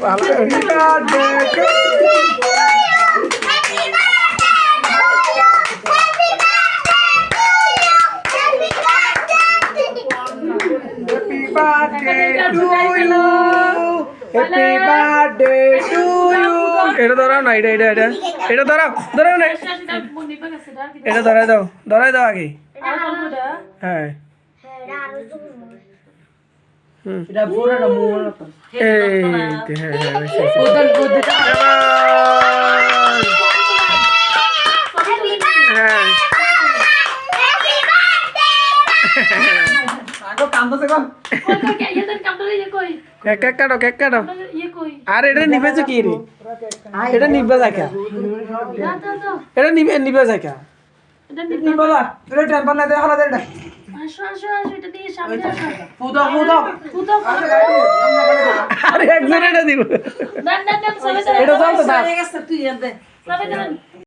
Happy birthday to Happy birthday to you. Happy birthday to you. এটা ধরাও না, এটা ধরাও না, এটা ধরাই দাও আগে। হ্যাঁ এটা পুরোটা মোর মত এই হ্যাঁ গোদন গোদন হ্যাঁ আগো কান্দছে কোন কেক কাটো আর এটা নিবেছে কি রে, এটা নিবে যাকা, এটা নিবে যাকা বাবা তোরে টেম্পার না দে হলা দে এটা ফুদা আরে একজন এটা দিব, না এটা চলতে থাক। তুই